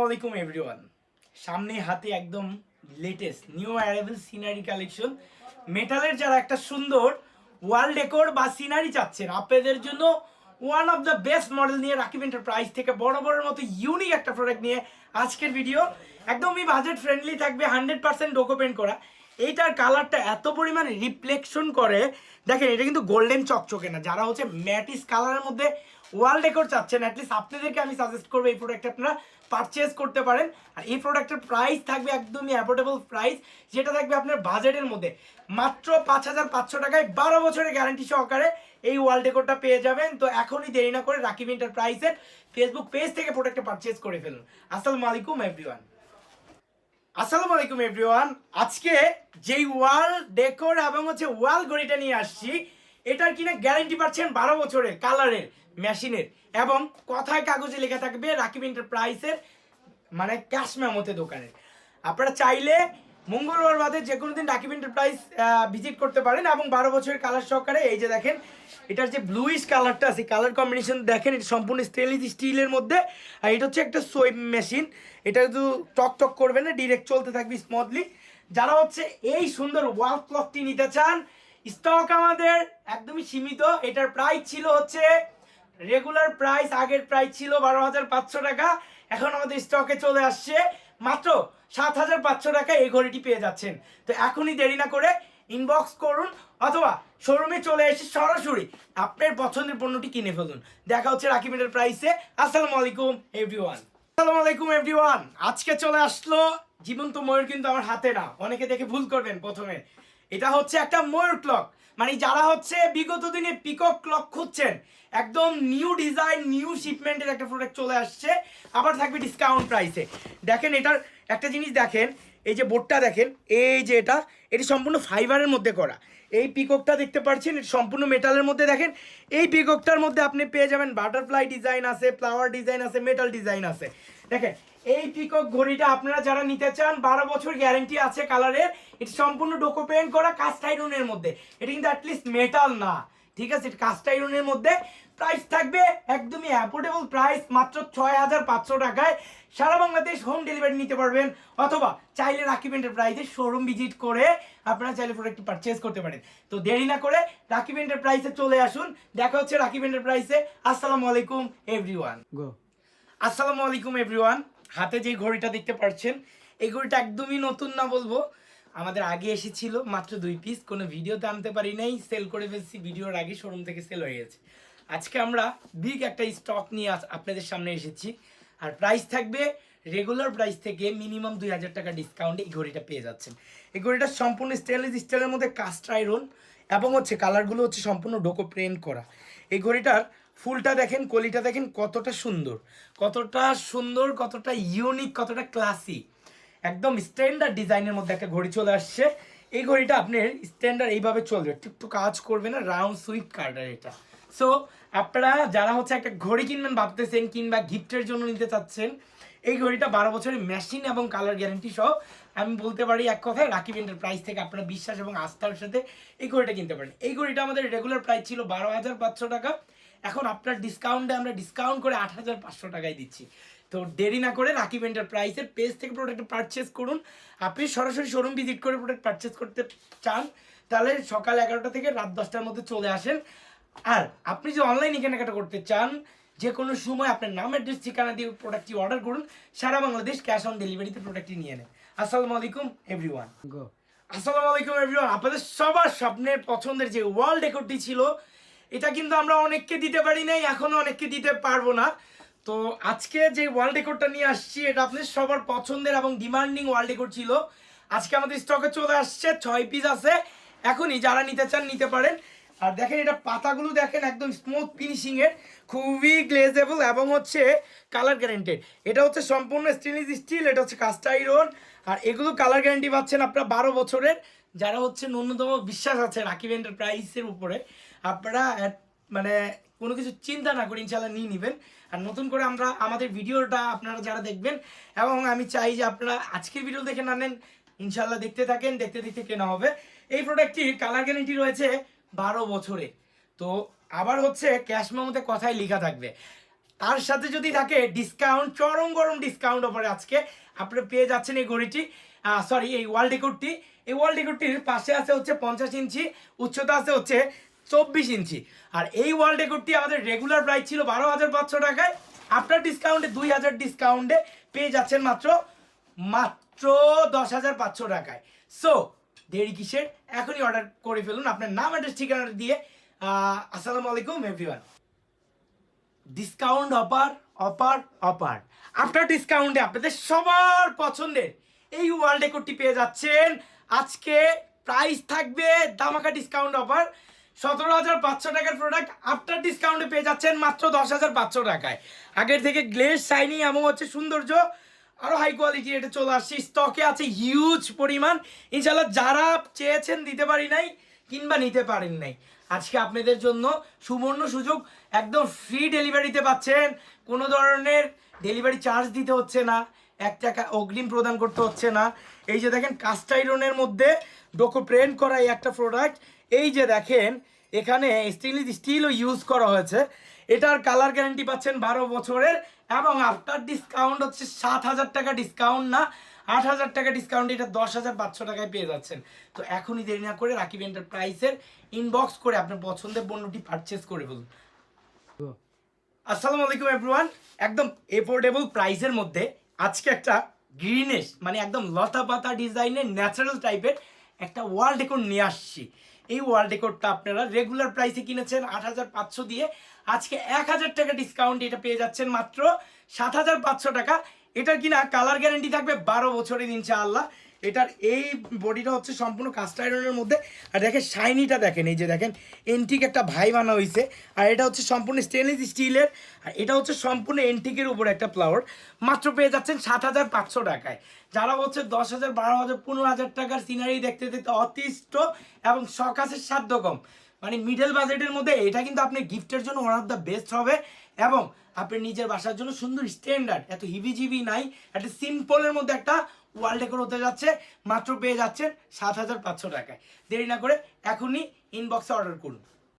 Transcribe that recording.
আসসালামাইকুম এভরিওয়ান। সামনে হাতে একদম latest new arrival scenery collection মেটালের যারা একটা সুন্দর ওয়াল ডেকোর বা সিনারি চাচ্ছেন আপনাদের জন্য one of the best model নিয়ে রাকিব এন্টারপ্রাইজ থেকে বড় মতো ইউনিক একটা প্রোডাক্ট নিয়ে আজকের ভিডিও। একদমই বাজেট ফ্রেন্ডলি থাকবে, 100% ডোকো পেন্ট করা। এইটার কালারটা এত পরিমাণে রিফ্লেকশন করে, দেখেন এটা কিন্তু গোল্ডেন চকচকে না। যারা হচ্ছে ম্যাটিস কালারের মধ্যে ওয়াল ডেকোর চাচ্ছেন, অ্যাটলিস্ট আপনাদেরকে আমি সাজেস্ট করবো এই প্রোডাক্টটা আপনারা পারচেজ করতে পারেন। আর এই প্রোডাক্টের প্রাইস থাকবে একদমই অ্যাফোর্ডেবল প্রাইস, যেটা থাকবে আপনার বাজেটের মধ্যে মাত্র 5,500 টাকায় 12 বছরের গ্যারান্টি সহকারে এই ওয়াল ডেকোরটা পেয়ে যাবেন। তো এখনই দেরি না করে রাকিব এন্টারপ্রাইজের ফেসবুক পেজ থেকে প্রোডাক্টটা পারচেজ করে ফেলুন। আসসালামু আলাইকুম এভরিওয়ান। আসসালামু আলাইকুম এভরিওয়ান। আজকে যেই ওয়াল ডেকোর এবং হচ্ছে ওয়াল ঘড়িটা নিয়ে আসছি, এটার কিনা গ্যারান্টি পাচ্ছেন 12 বছরের, কালারের, মেশিনের, এবং কথায় কাগজে লেখা থাকবে রাকিব এন্টারপ্রাইজের মানে ক্যাশ মেমোতে দোকানের। আপনারা চাইলে মঙ্গলবার বাদে যে কোনো দিন রাকিব এন্টারপ্রাইজ ভিজিট করতে পারেন এবং 12 বছরের কালার সহকারে। এই যে দেখেন এটার যে ব্লুইশ কালারটা আছে, কালার কম্বিনেশন দেখেন, এটা সম্পূর্ণ স্টেনলেস স্টিলের মধ্যে। আর এটা হচ্ছে একটা সুইপ মেশিন, এটা কিন্তু টক করবে না, ডিরেক্ট চলতে থাকবে স্মুথলি। যারা হচ্ছে এই সুন্দর ওয়াল ক্লকটি নিতে চান, স্টক আমাদের একদমই সীমিত। এটার প্রাইস ছিল হচ্ছে রেগুলার প্রাইস, আগের প্রাইস ছিল 12,500 টাকা, এখন আমাদের স্টকে চলে আসছে মাত্র 7,500 টাকা এই ঘড়িটি পেয়ে যাচ্ছেন। তো এখনই দেরি না করে ইনবক্স করুন অথবা শোরুমে চলে এসে সরাসরি আপনার পছন্দের পণ্যটি কিনে ফেলুন। দেখা হচ্ছে রাকিব এন্টারপ্রাইজে। আসসালামু আলাইকুম এভরিওয়ান। আসসালামু আলাইকুম এভরিওয়ান। আজকে চলে আসলো জীবন্ত ময়ূর, কিন্তু আমার হাতে না, অনেকে দেখে ভুল করবেন প্রথমে। এটা হচ্ছে একটা ময়ূর ক্লক, মানে যারা হচ্ছে বিগত দিনে পিকক ক্লক খুঁজছেন, একদম নিউ ডিজাইন নিউ শিপমেন্টের একটা প্রোডাক্ট চলে আসছে, আবার থাকবে ডিসকাউন্ট প্রাইসে। দেখেন এটার একটা জিনিস দেখেন, এই যে বোর্ডটা দেখেন, এই যে এটি সম্পূর্ণ ফাইবারের মধ্যে করা। এই পিককটা দেখতে পাচ্ছেন, এটা সম্পূর্ণ মেটালের মধ্যে। দেখেন এই পিককটার মধ্যে আপনি পেয়ে যাবেন বাটারফ্লাই ডিজাইন আছে, ফ্লাওয়ার ডিজাইন আছে, মেটাল ডিজাইন আছে। দেখেন এই পিকক ঘড়িটা আপনারা যারা নিতে চান, 12 বছর গ্যারান্টি আছে কালারের। এটা সম্পূর্ণ ডোকো পেন্ট করা কাস্ট আয়রনের মধ্যে, এটা কিন্তু অ্যাটলিস্ট মেটাল না, ঠিক আছে, কাস্ট আয়রনের মধ্যে। প্রাইস থাকবে একদমই অ্যাফোর্ডেবল প্রাইস, মাত্র 6,500 টাকায় সারা বাংলাদেশ হোম ডেলিভারি নিতে পারবেন। অথবা চাইলে রাকিব এন্টারপ্রাইজের শোরুম ভিজিট করে আপনারা চাইলে প্রোডাক্ট পারচেজ করতে পারেন। তো দেরি না করে রাকিব এন্টারপ্রাইজে চলে আসুন। দেখা হচ্ছে রাকিব এন্টারপ্রাইজে। আসসালামু আলাইকুম এভরিওয়ান। আসসালামু আলাইকুম এভরিওয়ান। হাতে যে ঘড়িটা দেখতে পাচ্ছেন, এই ঘড়িটা একদমই নতুন না বলবো, আমাদের আগে এসেছিল মাত্র 2 পিস, কোনো ভিডিওতে আনতে পারি নাই, সেল করে ফেলছি ভিডিওর আগে, শোরুম থেকে সেল হয়ে গেছে। আজকে আমরা বিগ একটা স্টক নিয়ে আপনাদের সামনে এসেছি। আর প্রাইস থাকবে রেগুলার প্রাইস থেকে মিনিমাম 2,000 টাকা ডিসকাউন্টে এই ঘড়িটা পেয়ে যাচ্ছেন। এই ঘড়িটা সম্পূর্ণ স্টেনলেস স্টিলের মধ্যে কাস্ট আয়রন, এবং হচ্ছে কালারগুলো হচ্ছে সম্পূর্ণ ডোকো প্রিন্ট করা। এই ঘড়িটার ফুলটা দেখেন, কলিটা দেখেন কতটা সুন্দর, কতটা ইউনিক, কতটা ক্লাসি, একদম স্ট্যান্ডার্ড ডিজাইনের মধ্যে একটা ঘড়ি চলে আসছে। এই ঘড়িটা আপনার স্ট্যান্ডার্ড এইভাবে চলবে, একটু কাজ করবে না, রাউন্ড সুইপ কার্ডার এটা। সো আপনারা যারা হচ্ছে একটা ঘড়ি কিনবেন ভাবতেছেন কিংবা গিফটের জন্য নিতে চাচ্ছেন, এই ঘড়িটা 12 বছরের মেশিন এবং কালার গ্যারান্টি সহ, আমি বলতে পারি এক কথায় রাকিব এন্টারপ্রাইজ থেকে আপনারা বিশ্বাস এবং আস্থার সাথে এই ঘড়িটা কিনতে পারেন। এই ঘড়িটা আমাদের রেগুলার প্রাইস ছিল 12,500 টাকা, এখন আপনার ডিসকাউন্টে আমরা ডিসকাউন্ট করে 8,500 টাকায় দিচ্ছি। তো দেরি না করে রাকিব এন্টারপ্রাইজের পেজ থেকে প্রোডাক্ট পারচেস করুন। আপনি সরাসরি শোরুম ভিজিট করে প্রোডাক্ট পারচেস করতে চান, তাহলে সকাল 11টা থেকে রাত 10টার মধ্যে চলে আসেন। আর আপনি যে অনলাইনে কেনাকাটা করতে চান, যে কোনো সময় আপনার নাম, অ্যাড্রেস, ঠিকানা দিয়ে প্রোডাক্টটি অর্ডার করুন, সারা বাংলাদেশ ক্যাশ অন ডেলিভারিতে প্রোডাক্টটি নিয়ে নেন। আসসালামু আলাইকুম এভরিওয়ান। আসসালামু আলাইকুম এভরিওয়ান। আপনাদের সবার স্বপ্নের পছন্দের যে ওয়াল ডেকোরটি ছিল, এটা কিন্তু আমরা অনেককে দিতে পারি নাই, এখনো অনেককে দিতে পারবো না। তো আজকে যে ওয়াল ডেকোরটা নিয়ে আসছি, এটা আপনাদের সবার পছন্দের এবং ডিমান্ডিং ওয়াল ডেকোর ছিল। আজকে আমাদের স্টকে চলে আসছে 6 পিস আছে, এখনই যারা নিতে চান নিতে পারেন। আর দেখেন এটা পাতাগুলো দেখেন, একদম স্মুথ ফিনিশিং এর, খুবই গ্লেজেবল এবং হচ্ছে কালার গ্যারেন্টেড। এটা হচ্ছে সম্পূর্ণ স্টেনলেস স্টিল, এটা হচ্ছে কাস্ট আয়রন। আর এগুলো কালার গ্যারেন্টি পাচ্ছেন আপনারা 12 বছরের। যারা হচ্ছে ন্যূনতম বিশ্বাস আছে রাকিব এন্টারপ্রাইজের উপরে, আপনারা মানে কোনো কিছু চিন্তা না করে ইনশাল্লাহ নিয়ে নেবেন। আর নতুন করে আমরা আমাদের ভিডিওটা আপনারা যারা দেখবেন, এবং আমি চাই যে আপনারা আজকের ভিডিও দেখে না নেন, ইনশাল্লাহ দেখতে থাকেন, দেখতে দেখতে কেনা হবে। এই প্রোডাক্টটির কালার গ্যারেন্টি রয়েছে 12 বছরে। তো আবার হচ্ছে ক্যাশ মেমোতে কথাই লেখা থাকবে, তার সাথে যদি থাকে ডিসকাউন্ট, চরম গরম ডিসকাউন্ট অফারে আজকে আপনি পেয়ে যাচ্ছেন এই ঘড়িটি, সরি এই ওয়াল ডেকোরটি। এই ওয়াল ডেকোরটির পাশে আছে হচ্ছে 50 ইঞ্চি, উচ্চতা আছে হচ্ছে 24 ইঞ্চি। আর এই ওয়াল ডেকোরটি আমাদের রেগুলার প্রাইস ছিল 12,500 টাকায়, আফটার ডিসকাউন্টে 2,000 ডিসকাউন্টে পেয়ে যাচ্ছেন মাত্র 10,500 টাকায়। সো দেরি কিসের, এখনই অর্ডার করে ফেলুন আপনার নাম অ্যাড্রেস ঠিকানা দিয়ে। আসসালামু আলাইকুম everyone. Discount offer offer offer, after ডিসকাউন্টে আপনাদের সবার পছন্দের এই ওয়াল ডেকোরটি পেয়ে যাচ্ছেন। আজকে প্রাইস থাকবে ধামাকা ডিসকাউন্ট অফার, 17,500 টাকার প্রোডাক্ট আফটার ডিসকাউন্টে পেয়ে যাচ্ছেন মাত্র 10,500 টাকায়। আগের থেকে গ্লেজ শাইনি এবং হচ্ছে সৌন্দর্য আরও হাই কোয়ালিটি এটা চলে আসছে, স্টকে আছে হিউজ পরিমাণ। ইনশাল্লাহ যারা চেয়েছেন দিতে পারি নাই কিংবা নিতে পারেন নাই, আজকে আপনাদের জন্য সুবর্ণ সুযোগ, একদম ফ্রি ডেলিভারিতে পাচ্ছেন, কোনো ধরনের ডেলিভারি চার্জ দিতে হচ্ছে না, 1 টাকা অগ্রিম প্রদান করতে হচ্ছে না। এই যে দেখেন কাস্ট আয়রনের মধ্যে ডোকো প্রিন্ট করা এই একটা প্রোডাক্ট, এই যে দেখেন এখানে স্টেনলেস স্টিলও ইউজ করা হয়েছে। এটার কালার গ্যারান্টি পাচ্ছেন 12 বছরের, এবং আফটার ডিসকাউন্ট হচ্ছে 7,000 টাকা ডিসকাউন্ট না, 8,000 টাকা ডিসকাউন্ট, এটা 10,500 টাকায় পেয়ে যাচ্ছেন। তো এখনই দেরি না করে রাকিব এন্টারপ্রাইজের ইনবক্স করে আপনার পছন্দের পণ্যটি পারচেস করে ফেলুন। আসসালামু আলাইকুম এভরিওয়ান। একদম এফোর্ডেবল প্রাইসের মধ্যে আজকে একটা গ্রিনিশ মানে একদম লতা পাতা ডিজাইনের ন্যাচারাল টাইপের একটা ওয়াল ডেকোর নিয়ে আসছি। এই ওয়াল ডেকোরটা আপনারা রেগুলার প্রাইসে কিনেছেন 8,500 দিয়ে, আজকে 1,000 টাকা ডিসকাউন্ট এটা পেয়ে যাচ্ছেন মাত্র 7,500 টাকা। এটার কিনা কালার গ্যারান্টি থাকবে 12 বছরের ইনশাআল্লাহ। এটার এই বডিটা হচ্ছে সম্পূর্ণ কাস্ট আয়রনের মধ্যে, আর দেখেন শাইনিটা দেখেন, এই যে দেখেন এন্টিক একটা ভাই বানা হয়েছে, আর এটা হচ্ছে সম্পূর্ণ স্টেনলেস স্টিলের, আর এটা হচ্ছে সম্পূর্ণ এন্টিকের উপর একটা ফ্লাওয়ার। মাত্র পেয়ে যাচ্ছেন 7,500 টাকায়। যারা হচ্ছে 10,000 12,000 15,000 টাকার সিনারি দেখতে দেখতে অতিষ্ঠ এবং সকাশের সাধ্য কম, মানে মিডল বাজেটের মধ্যে এটা কিন্তু আপনি গিফটের জন্য ওয়ান অফ দ্য বেস্ট হবে, এবং আপনি নিজের বাসার জন্য সুন্দর স্ট্যান্ডার্ড, এত হিবিজিবি নাই, একটা সিম্পলের মধ্যে একটা ওয়াল ডেকোর হতে যাচ্ছে, মাত্র পেয়ে যাচ্ছেন 7,500 টাকায়। দেরি না করে এখনই ইনবক্সে অর্ডার করুন।